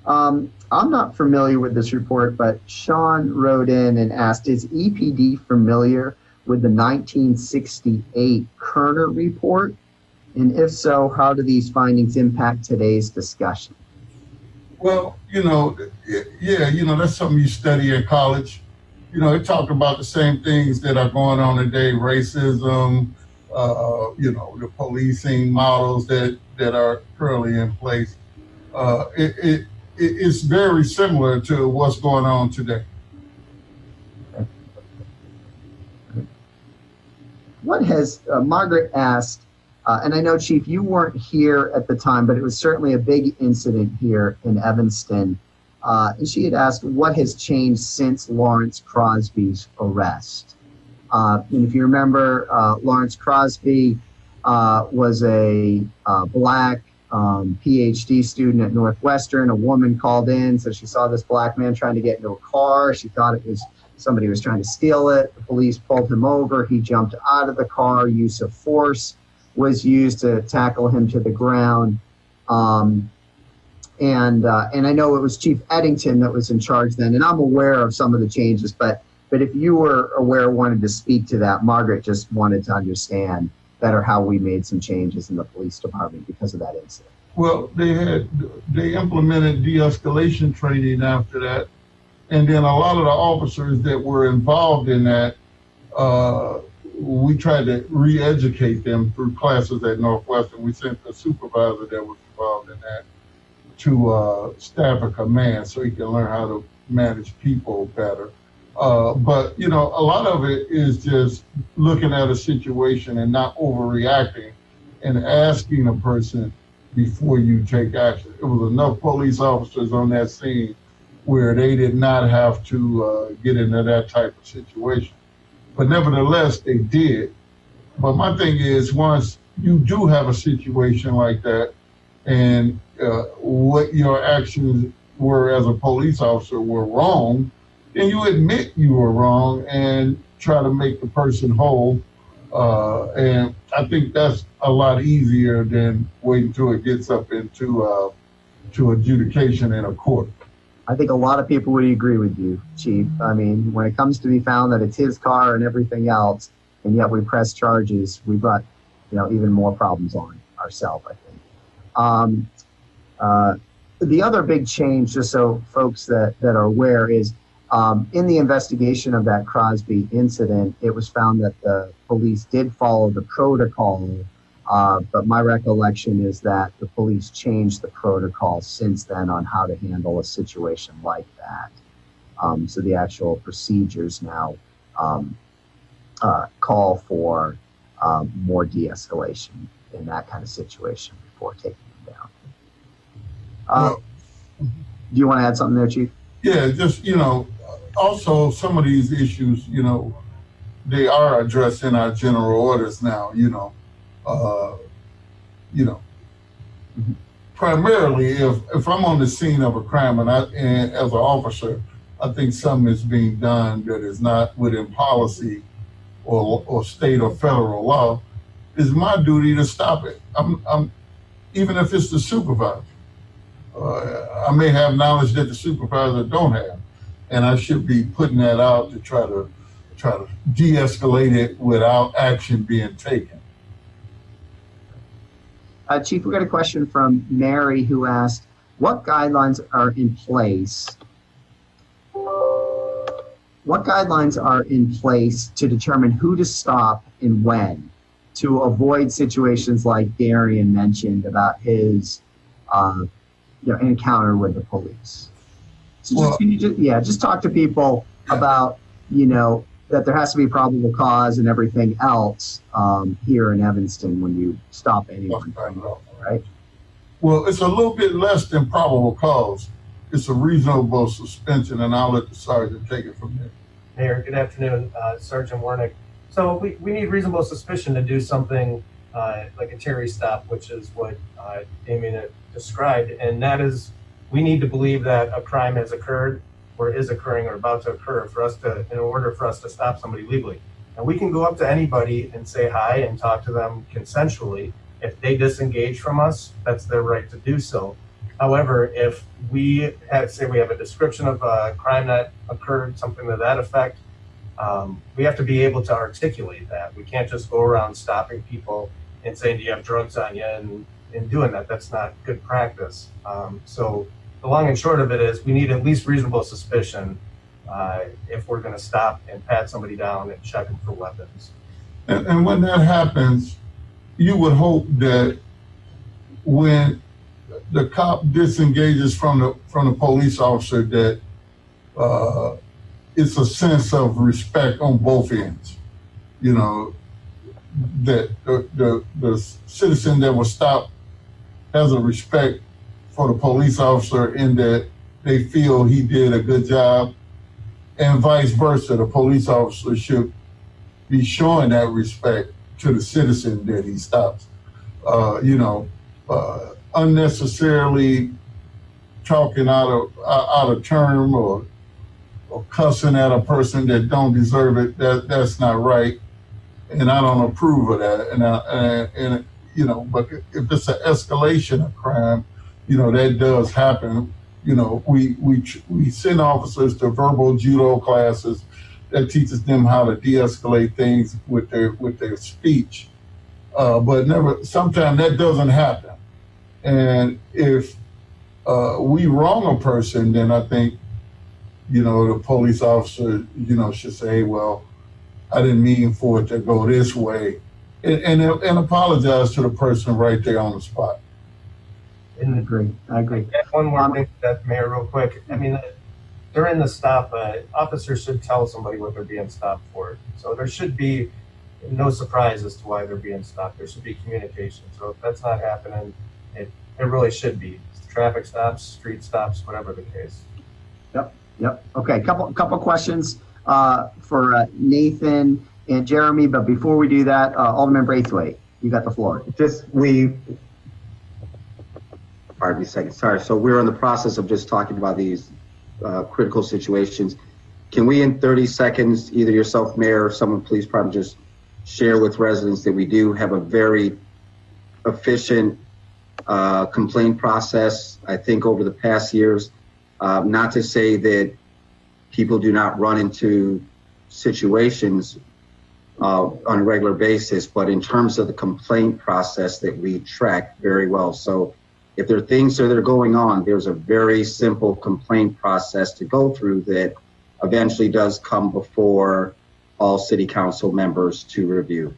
I'm not familiar with this report, but Sean wrote in and asked, is EPD familiar with the 1968 Kerner report? And if so, how do these findings impact today's discussion? Well, that's something you study in college. It talked about the same things that are going on today, racism, the policing models that are currently in place. It's very similar to what's going on today. What has, Margaret asked, And I know, Chief, you weren't here at the time, but it was certainly a big incident here in Evanston. And she had asked, what has changed since Lawrence Crosby's arrest? And if you remember, Lawrence Crosby was a black PhD student at Northwestern. A woman called in, so she saw this black man trying to get into a car. She thought it was somebody was trying to steal it. The police pulled him over. He jumped out of the car. Use of force was used to tackle him to the ground. And I know it was Chief Eddington that was in charge then, and I'm aware of some of the changes, but if you were aware, wanted to speak to that, Margaret just wanted to understand better how we made some changes in the police department because of that incident. Well, they implemented de-escalation training after that, and then a lot of the officers that were involved in that, we tried to re-educate them through classes at Northwestern. We sent the supervisor that was involved in that to staff a command so he can learn how to manage people better. But, you know, a lot of it is just looking at a situation and not overreacting and asking a person before you take action. It was enough police officers on that scene where they did not have to get into that type of situation. But nevertheless, they did. But my thing is, once you do have a situation like that and what your actions were as a police officer were wrong, then you admit you were wrong and try to make the person whole. And I think that's a lot easier than waiting until it gets up into to adjudication in a court. I think a lot of people would agree with you, Chief. I mean, when it comes to be found that it's his car and everything else, and yet we press charges, we brought, you know, even more problems on ourselves, I think. The other big change, just so folks that are aware, is in the investigation of that Crosby incident, it was found that the police did follow the protocol, but my recollection is that the police changed the protocol since then on how to handle a situation like that. So the actual procedures now call for more de-escalation in that kind of situation before taking them down. Do you want to add something there, Chief? Yeah, just, you know, also some of these issues, you know, they are addressed in our general orders now, you know. Primarily if I'm on the scene of a crime and as an officer, I think something is being done that is not within policy or state or federal law, it's my duty to stop it. I'm even if it's the supervisor. I may have knowledge that the supervisor don't have, and I should be putting that out to try to de-escalate it without action being taken. Chief, we got a question from Mary who asked, what guidelines are in place? What guidelines are in place to determine who to stop and when to avoid situations like Darian mentioned about his encounter with the police? So just talk to people about, that there has to be probable cause and everything else here in Evanston when you stop anyone, right? Well, it's a little bit less than probable cause. It's a reasonable suspension, and I'll let the sergeant take it from there. Mayor, good afternoon, Sergeant Warnick. So we need reasonable suspicion to do something like a Terry stop, which is what Damien had described, and that is we need to believe that a crime has occurred or is occurring or about to occur in order for us to stop somebody legally. And we can go up to anybody and say hi and talk to them consensually. If they disengage from us, that's their right to do so. However, if we have a description of a crime that occurred, something to that effect, we have to be able to articulate that. We can't just go around stopping people and saying, do you have drugs on you? And doing that, that's not good practice. So the long and short of it is we need at least reasonable suspicion if we're gonna stop and pat somebody down and check them for weapons. And when that happens, you would hope that when the cop disengages from the police officer that it's a sense of respect on both ends. that the citizen that was stopped has a respect for the police officer in that they feel he did a good job, and vice versa. The police officer should be showing that respect to the citizen that he stops. Unnecessarily talking out of term or cussing at a person that don't deserve it. That's not right, and I don't approve of that. But if it's an escalation of crime, that does happen. We send officers to verbal judo classes that teaches them how to de-escalate things with their speech. But sometimes that doesn't happen. And if we wrong a person, then I think, the police officer, should say, well, I didn't mean for it to go this way, and apologize to the person right there on the spot. I agree. One more thing to that, Mayor, real quick. I mean, during the stop, officers should tell somebody what they're being stopped for. So there should be no surprise as to why they're being stopped. There should be communication. So if that's not happening, it really should be. Traffic stops, street stops, whatever the case. Yep. Okay. Couple questions for Nathan and Jeremy. But before we do that, Alderman Braithwaite, you got the floor. Pardon me a second. Sorry. So we're in the process of just talking about these critical situations. Can we, in 30 seconds, either yourself, Mayor, or someone, please probably just share with residents that we do have a very efficient complaint process, I think, over the past years. Not to say that people do not run into situations on a regular basis, but in terms of the complaint process that we track very well. So if there are things that are going on, there's a very simple complaint process to go through that eventually does come before all city council members to review.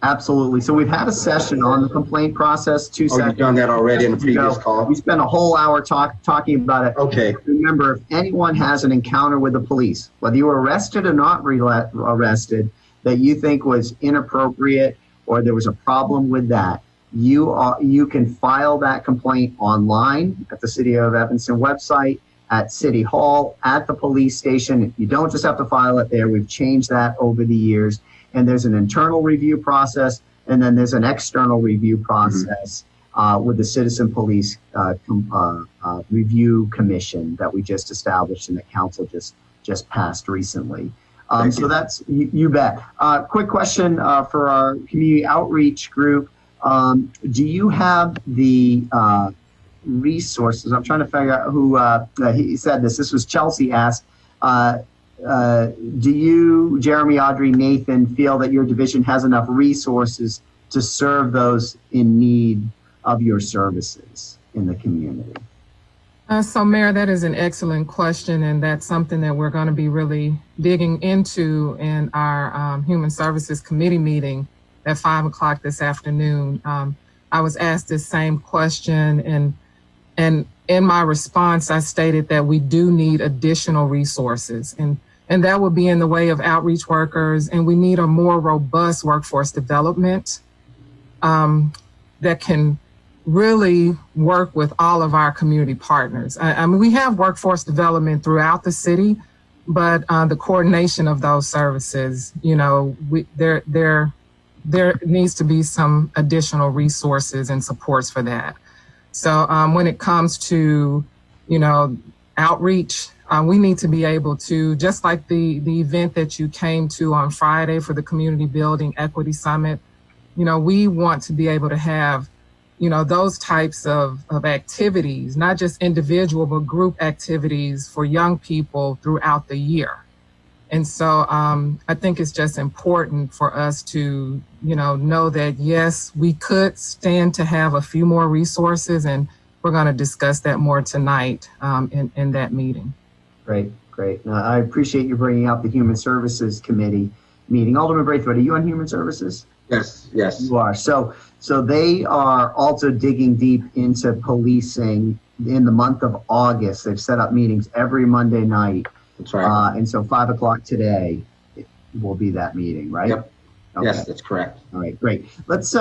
Absolutely. So we've had a session on the complaint process. You've done that already in the previous call? We spent a whole hour talking about it. Okay. Remember, if anyone has an encounter with the police, whether you were arrested or not arrested, that you think was inappropriate or there was a problem with that, you can file that complaint online at the City of Evanston website, at City Hall, at the police station. You don't just have to file it there. We've changed that over the years. And there's an internal review process, and then there's an external review process with the Citizen Police Review Commission that we just established and the council just passed recently. So that's, you bet. Quick question for our community outreach group. Do you have the resources? I'm trying to figure out who he said this. This was Chelsea asked. Do you, Jeremy, Audrey, Nathan, feel that your division has enough resources to serve those in need of your services in the community? So, Mayor, that is an excellent question, and that's something that we're going to be really digging into in our Human Services Committee meeting at 5 o'clock this afternoon. I was asked this same question, and in my response, I stated that we do need additional resources, and that would be in the way of outreach workers, and we need a more robust workforce development that can really work with all of our community partners. I mean, we have workforce development throughout the city, but the coordination of those services, there needs to be some additional resources and supports for that. So when it comes to, outreach, we need to be able to, just like the event that you came to on Friday for the Community Building Equity Summit, we want to be able to have, those types of activities, not just individual, but group activities for young people throughout the year. And so I think it's just important for us to, know that, yes, we could stand to have a few more resources, and we're going to discuss that more tonight in that meeting. Great. I appreciate you bringing up the Human Services Committee meeting. Alderman Braithwaite, are you on Human Services? Yes. You are. So they are also digging deep into policing in the month of August. They've set up meetings every Monday night. That's right. And so 5 o'clock today will be that meeting, right? Yep. Okay. Yes, that's correct. All right, great. Let's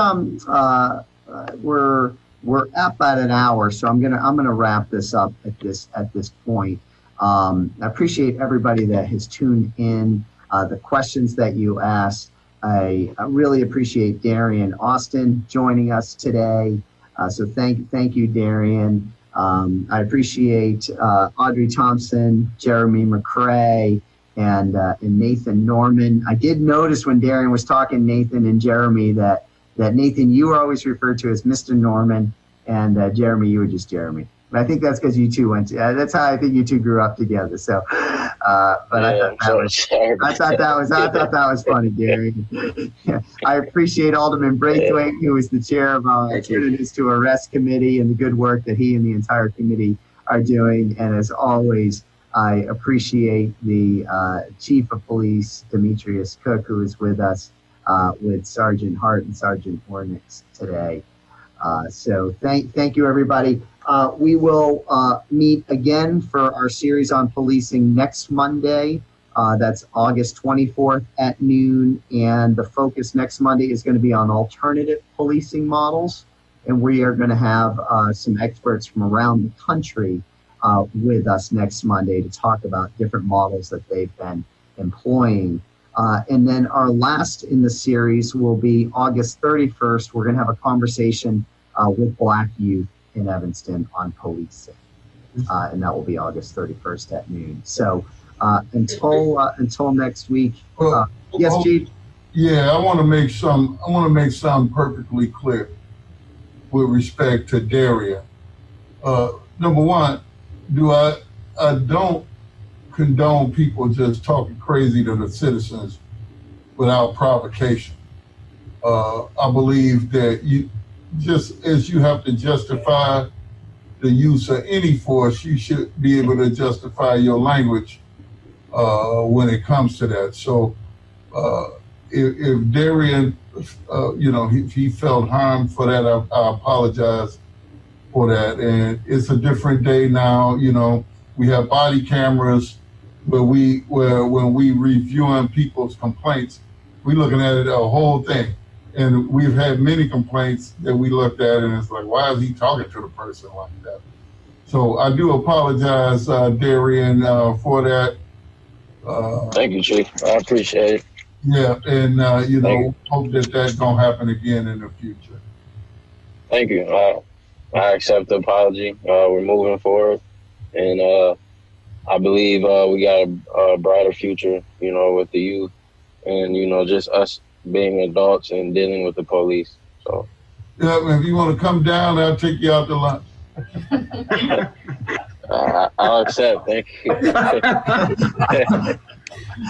we're at about an hour, so I'm gonna wrap this up at this point. I appreciate everybody that has tuned in, the questions that you asked. I really appreciate Darian Austin joining us today. So thank you, Darian. I appreciate Audrey Thompson, Jeremy McCrae, and Nathan Norman. I did notice when Darian was talking Nathan and Jeremy that Nathan, you were always referred to as Mr. Norman, and Jeremy, you were just Jeremy. But I think that's because you two went to, that's how I think you two grew up together. So, but Yeah, I thought that was funny, Gary. Yeah, I appreciate Alderman Braithwaite, who is the chair of Alternatives to Arrest Committee, and the good work that he and the entire committee are doing. And as always, I appreciate the Chief of Police, Demetrius Cook, who is with us with Sergeant Hart and Sergeant Hornix today. So thank you, everybody. We will meet again for our series on policing next Monday. That's August 24th at noon. And the focus next Monday is going to be on alternative policing models. And we are going to have some experts from around the country with us next Monday to talk about different models that they've been employing. And then our last in the series will be August 31st. We're going to have a conversation with Black youth in Evanston on policing. And that will be August 31st at noon. So until next week. Yes, Chief? Yeah, I want to make something perfectly clear with respect to Daria. Number one, I don't condone people just talking crazy to the citizens without provocation. I believe that just as you have to justify the use of any force, you should be able to justify your language when it comes to that. So if Darian, if he felt harmed for that, I apologize for that. And it's a different day now. We have body cameras where when we reviewing people's complaints, we looking at it a whole thing. And we've had many complaints that we looked at, and it's like, why is he talking to the person like that? So I do apologize, Darian, for that. Thank you, Chief. I appreciate it. Yeah, and hope that don't happen again in the future. Thank you. I accept the apology. We're moving forward, and I believe we got a brighter future, with the youth, and just us being adults and dealing with the police. So yeah, if you want to come down, I'll take you out to lunch. I'll accept. Thank you.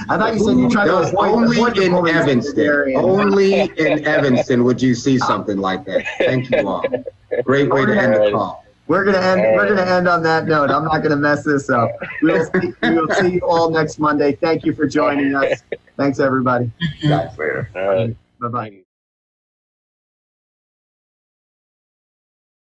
I thought you said you tried to avoid Only in Evanston. Only in Evanston would you see something like that. Thank you all. Great way to end the call. We're gonna end on that note. I'm not gonna mess this up. We will see you all next Monday. Thank you for joining us. Thanks, everybody. Thank you. Guys, later. All right. Bye-bye.